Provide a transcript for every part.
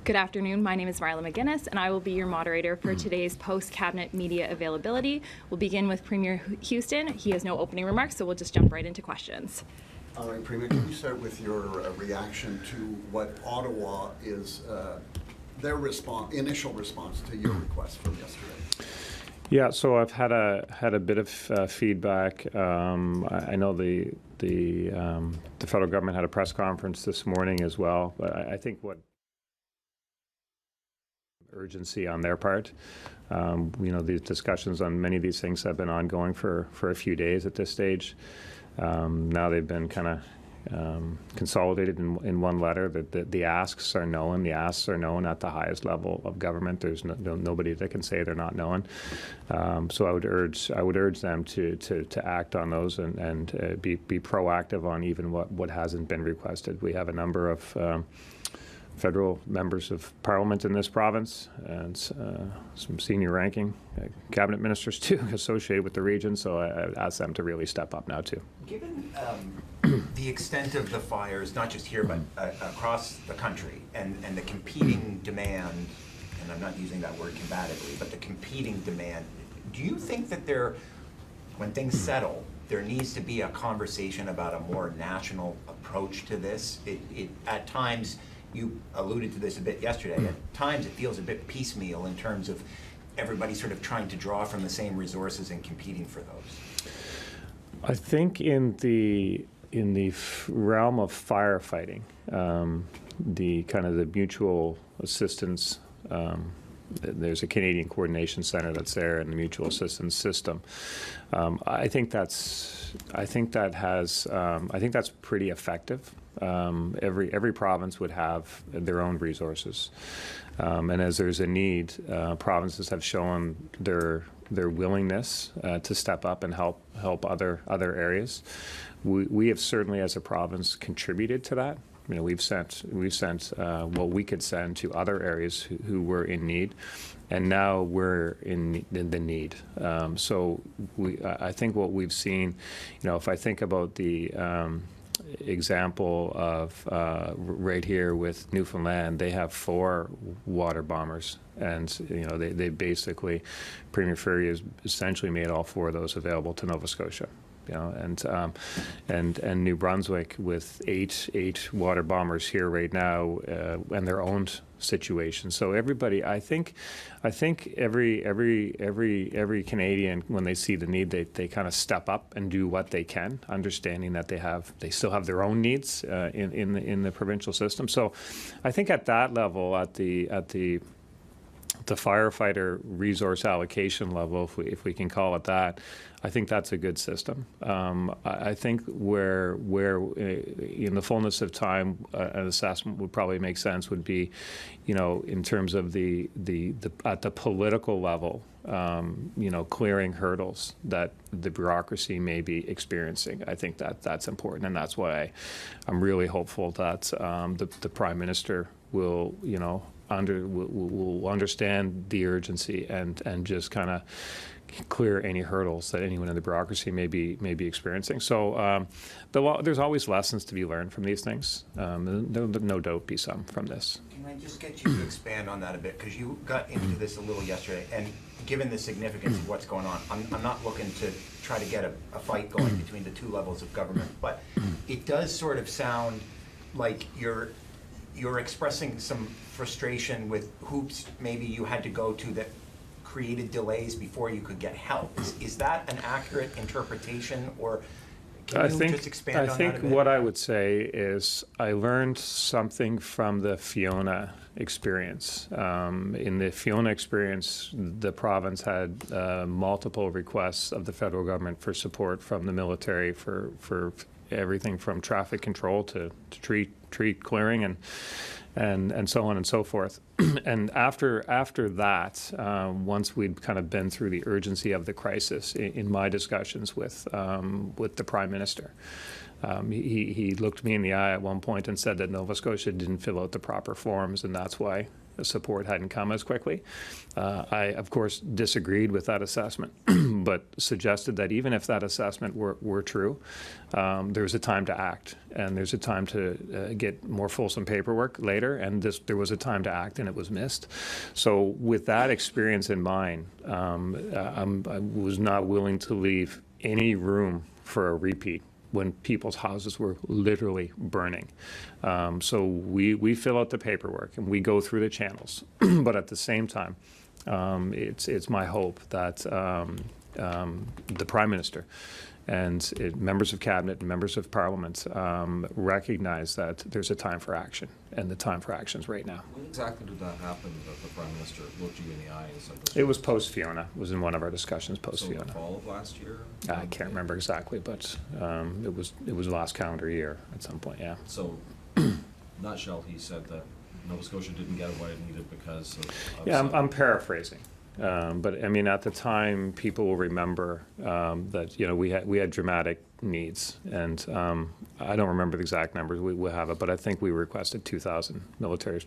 Good afternoon. My name is Marla McGuinness, and I will be your moderator for today's post-cabinet media availability. We'll begin with Premier Houston. He has no opening remarks, so we'll just jump right into questions. All right, Premier, can you start with your reaction to what Ottawa is, their initial response to your request from yesterday? Yeah, so I've had a bit of feedback. I know the federal government had a press conference this morning as well, but I think what urgency on their part. These discussions on many of these things have been ongoing for a few days at this stage. Now they've been kind of consolidated in one letter. The asks are known. The asks are known at the highest level of government. There's nobody that can say they're not known. So I would urge them to act on those and be proactive on even what hasn't been requested. We have a number of federal members of parliament in this province and some senior ranking cabinet ministers too associated with the region, so I would ask them to really step up now too. Given the extent of the fires, not just here but across the country, and the competing demand, and I'm not using that word combatively, but the competing demand, do you think that when things settle, there needs to be a conversation about a more national approach to this? At times, you alluded to this a bit yesterday, at times it feels a bit piecemeal in terms of everybody sort of trying to draw from the same resources and competing for those. I think in the realm of firefighting, the kind of the mutual assistance, there's a Canadian coordination center that's there in the mutual assistance system. I think that's pretty effective. Every province would have their own resources, and as there's a need, provinces have shown their willingness to step up and help other areas. We have certainly, as a province, contributed to that. We've sent what we could send to other areas who were in need, and now we're in the need. So I think what we've seen, if I think about the example of right here with Newfoundland, they have 4 water bombers, and they basically, Premier Ferry has essentially made all 4 of those available to Nova Scotia. And New Brunswick with eight water bombers here right now, and their own situation. So everybody, I think every Canadian, when they see the need, they kind of step up and do what they can, understanding that they still have their own needs in the provincial system. So I think at that level, at the firefighter resource allocation level, if we can call it that, I think that's a good system. I think where in the fullness of time, an assessment would probably make sense would be, in terms of the at the political level, clearing hurdles that the bureaucracy may be experiencing. I think that's important, and that's why I'm really hopeful that the Prime Minister will, will understand the urgency and just kind of clear any hurdles that anyone in the bureaucracy may be experiencing. So there's always lessons to be learned from these things. There'll no doubt be some from this. Can I just get you to expand on that a bit? Because you got into this a little yesterday, and given the significance of what's going on, I'm not looking to try to get a fight going between the 2 levels of government, but it does sort of sound like you're expressing some frustration with hoops maybe you had to go to that created delays before you could get help. Is that an accurate interpretation, or can you just expand on that a bit? I think what I would say is I learned something from the Fiona experience. In the Fiona experience, the province had multiple requests of the federal government for support from the military for everything from traffic control to tree clearing and so on and so forth. And after that, once we'd kind of been through the urgency of the crisis, in my discussions with the Prime Minister, he looked me in the eye at one point and said that Nova Scotia didn't fill out the proper forms, and that's why support hadn't come as quickly. I, of course, disagreed with that assessment, but suggested that even if that assessment were true, there's a time to act, and there's a time to get more fulsome paperwork later, and there was a time to act, and it was missed. So with that experience in mind, I was not willing to leave any room for a repeat when people's houses were literally burning. So we fill out the paperwork and we go through the channels. But at the same time, it's my hope that the Prime Minister and members of Cabinet and members of Parliament recognize that there's a time for action, and the time for action is right now. When exactly did that happen, that the Prime Minister looked you in the eye and said that? It was post-Fiona. It was in one of our discussions So post-Fiona. in the fall of last year? I can't remember exactly, but it was last calendar year at some point, yeah. So, nutshell, he said that Nova Scotia didn't get what it needed because of Yeah, some- I'm paraphrasing. But I mean, at the time, people will remember that we had dramatic needs, and I don't remember the exact numbers. We'll have it, but I think we requested 2,000 military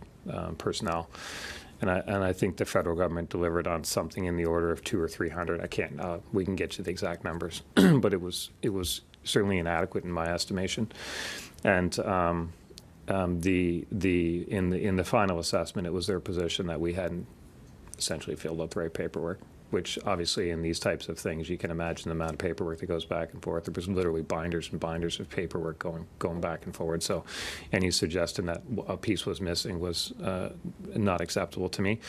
personnel, and I think the federal government delivered on something in the order of 200 or 300. I can't. We can get you the exact numbers, but it was certainly inadequate in my estimation, and. In the final assessment, it was their position that we hadn't essentially filled out the right paperwork, which obviously in these types of things, you can imagine the amount of paperwork that goes back and forth. There was literally binders and binders of paperwork going back and forward. So any suggestion that a piece was missing was not acceptable to me.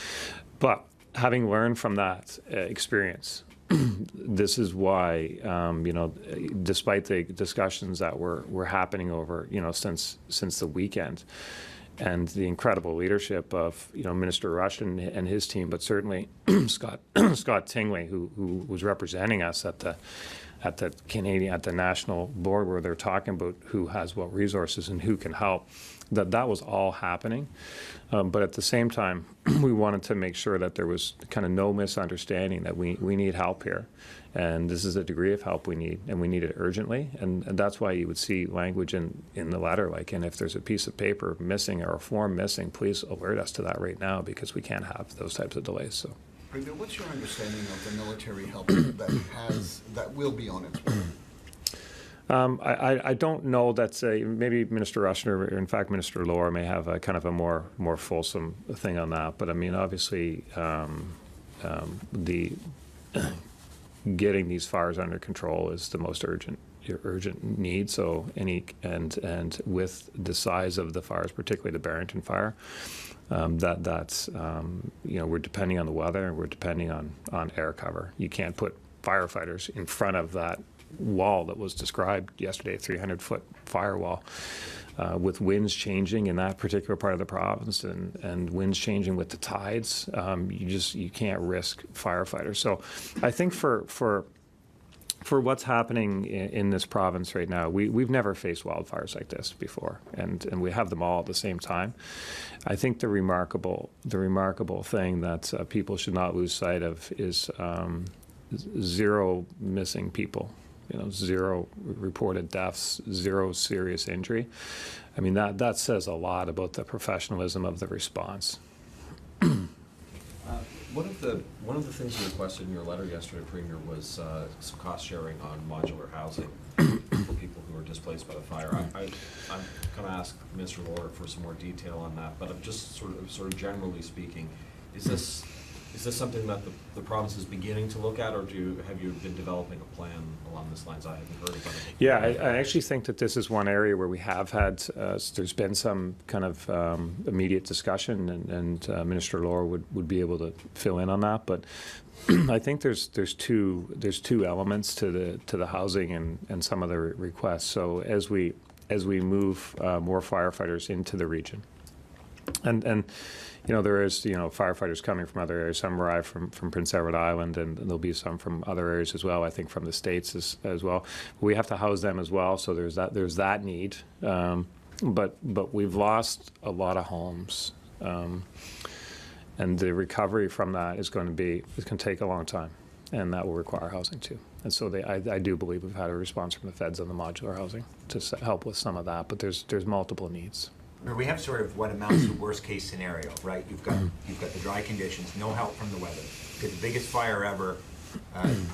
But having learned from that experience, this is why, despite the discussions that were happening over, since the weekend, and the incredible leadership of Minister Rush and his team, but certainly Scott Tingley, who was representing us at the national board where they're talking about who has what resources and who can help. That was all happening, but at the same time, we wanted to make sure that there was kind of no misunderstanding that we need help here, and this is a degree of help we need, and we need it urgently, and that's why you would see language in the letter like, and if there's a piece of paper missing or a form missing, please alert us to that right now, because we can't have those types of delays. So. Premier, what's your understanding of the military help that will be on its way? I don't know. That's maybe Minister Rushner, or in fact Minister Lohr, may have a kind of a more fulsome thing on that. But I mean, obviously, the getting these fires under control is the most urgent need. So and with the size of the fires, particularly the Barrington fire, that's we're depending on the weather, and we're depending on air cover. You can't put firefighters in front of that wall that was described yesterday, a 300-foot firewall, with winds changing in that particular part of the province, and winds changing with the tides. You can't risk firefighters. So I think for what's happening in this province right now, we've never faced wildfires like this before, and we have them all at the same time. I think the remarkable thing that people should not lose sight of is zero missing people. 0 reported deaths, 0 serious injury. I mean, that says a lot about the professionalism of the response. One of the things you requested in your letter yesterday, Premier, was some cost sharing on modular housing for people who are displaced by the fire. I'm going to ask Minister Lohr for some more detail on that, but I'm just sort of generally speaking, is this something that the province is beginning to look at, or have you been developing a plan along this lines? I haven't heard about it. Yeah, I actually think that this is one area where we have had, there's been some kind of immediate discussion, and Minister Lohr would be able to fill in on that. But I think there's two elements to the housing and some of the requests. So as we move more firefighters into the region, and there is firefighters coming from other areas. Some arrive from Prince Edward Island, and there'll be some from other areas as well. I think from the States as well. We have to house them as well. So there's that need. But we've lost a lot of homes, and the recovery from that is going to take a long time, and that will require housing too. And so I do believe we've had a response from the feds on the modular housing to help with some of that. But there's multiple needs. We have sort of what amounts to worst case scenario, right? You've got the dry conditions, no help from the weather. You've got the biggest fire ever,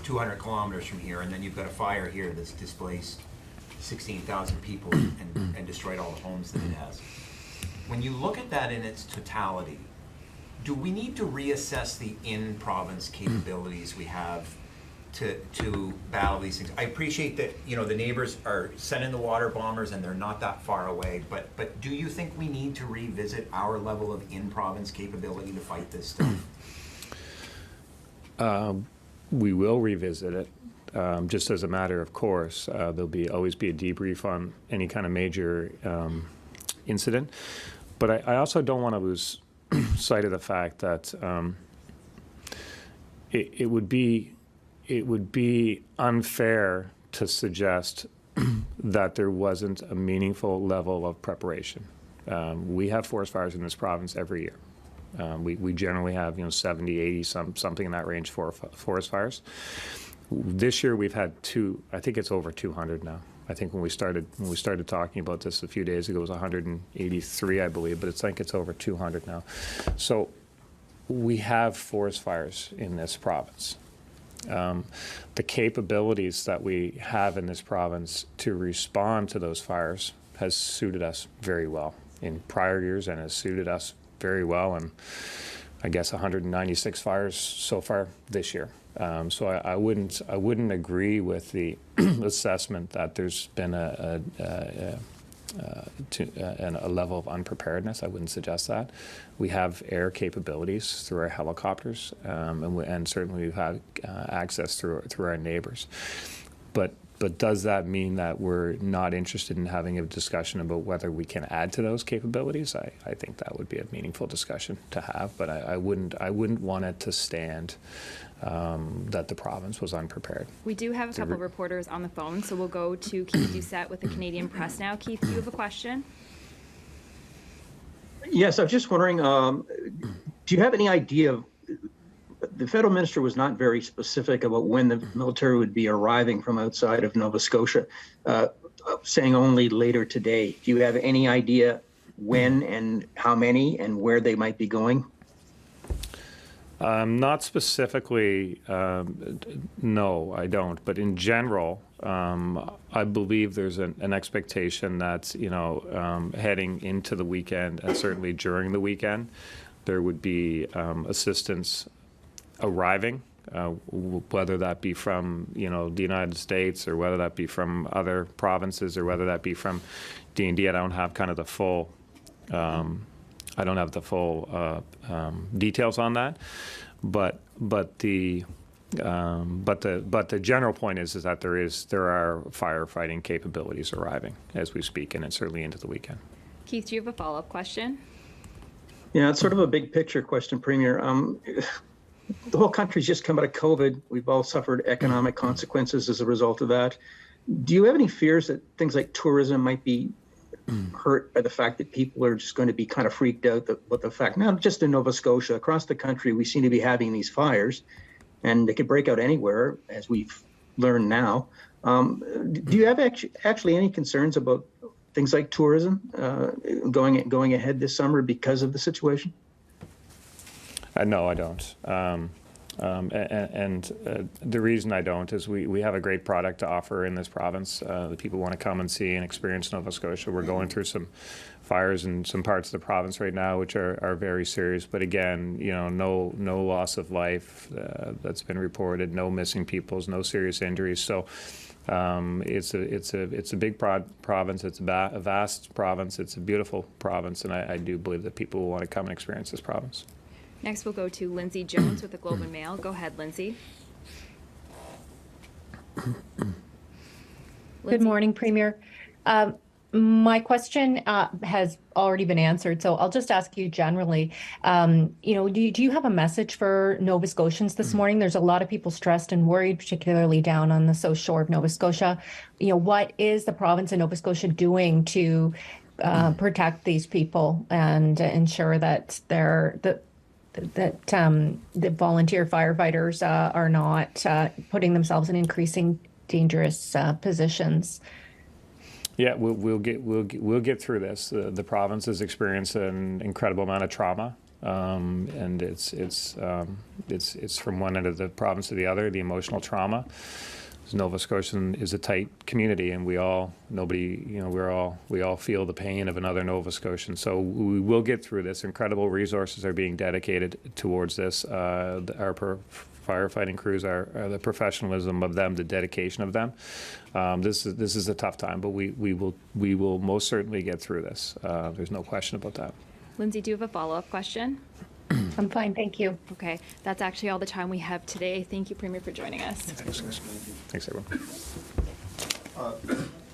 200 kilometers from here, and then you've got a fire here that's displaced 16,000 people and destroyed all the homes that it has. When you look at that in its totality, do we need to reassess the in-province capabilities we have to battle these things? I appreciate that, you know, the neighbors are sending the water bombers and they're not that far away, but do you think we need to revisit our level of in-province capability to fight this stuff? We will revisit it, just as a matter of course. There'll always be a debrief on any kind of major incident. But I also don't want to lose sight of the fact that it would be unfair to suggest that there wasn't a meaningful level of preparation. We have forest fires in this province every year. We generally have 70, 80, something in that range for forest fires. This year we've had I think it's over 200 now. I think when we started talking about this a few days ago, it was 183, I believe, but it's over 200 now. So we have forest fires in this province. The capabilities that we have in this province to respond to those fires has suited us very well in prior years and has suited us very well, and I guess 196 fires so far this year. So I wouldn't agree with the assessment that there's been a level of unpreparedness. I wouldn't suggest that. We have air capabilities through our helicopters, and certainly we've had access through our neighbors. But does that mean that we're not interested in having a discussion about whether we can add to those capabilities? I think that would be a meaningful discussion to have, but I wouldn't want it to stand that the province was unprepared. We do have a couple of reporters on the phone, so we'll go to Keith Doucette with the Canadian Press now. Keith, do you have a question? Yes, I was just wondering, do you have any idea of, the federal minister was not very specific about when the military would be arriving from outside of Nova Scotia, saying only later today. Do you have any idea when and how many and where they might be going? Not specifically, no, I don't. But in general, I believe there's an expectation that, heading into the weekend and certainly during the weekend, there would be assistance arriving, whether that be from, the United States or whether that be from other provinces or whether that be from D&D. I don't have kind of the full details on that, but the general point is that there are firefighting capabilities arriving as we speak, and it's certainly into the weekend. Keith, do you have a follow-up question? Yeah, it's sort of a big picture question, Premier. The whole country's just come out of COVID. We've all suffered economic consequences as a result of that. Do you have any fears that things like tourism might be hurt by the fact that people are just going to be kind of freaked out about the fact, not just in Nova Scotia, across the country, we seem to be having these fires, and they could break out anywhere, as we've learned now. Do you have actually any concerns about things like tourism going ahead this summer because of the situation? No, I don't. The reason I don't is we have a great product to offer in this province. The people want to come and see and experience Nova Scotia. We're going through some fires in some parts of the province right now, which are very serious. But again, no loss of life that's been reported, no missing peoples, no serious injuries. So it's a big province. It's a vast province. It's a beautiful province, and I do believe that people will want to come and experience this province. Next, we'll go to Lindsay Jones with the Globe and Mail. Go ahead, Lindsay. Good morning, Premier. My question has already been answered, so I'll just ask you generally. Do you have a message for Nova Scotians this morning? There's a lot of people stressed and worried, particularly down on the south shore of Nova Scotia. What is the province of Nova Scotia doing to protect these people and ensure that the volunteer firefighters are not putting themselves in increasing dangerous positions? Yeah, we'll get through this. The province has experienced an incredible amount of trauma, and it's from one end of the province to the other. The emotional trauma. Nova Scotian is a tight community, and we all feel the pain of another Nova Scotian. So we will get through this. Incredible resources are being dedicated towards this. Our firefighting crews, the professionalism of them, the dedication of them. This is a tough time, but we will most certainly get through this. There's no question about that. Lindsay, do you have a follow-up question? I'm fine, thank you. Okay, that's actually all the time we have today. Thank you, Premier, for joining us. Thanks, everyone.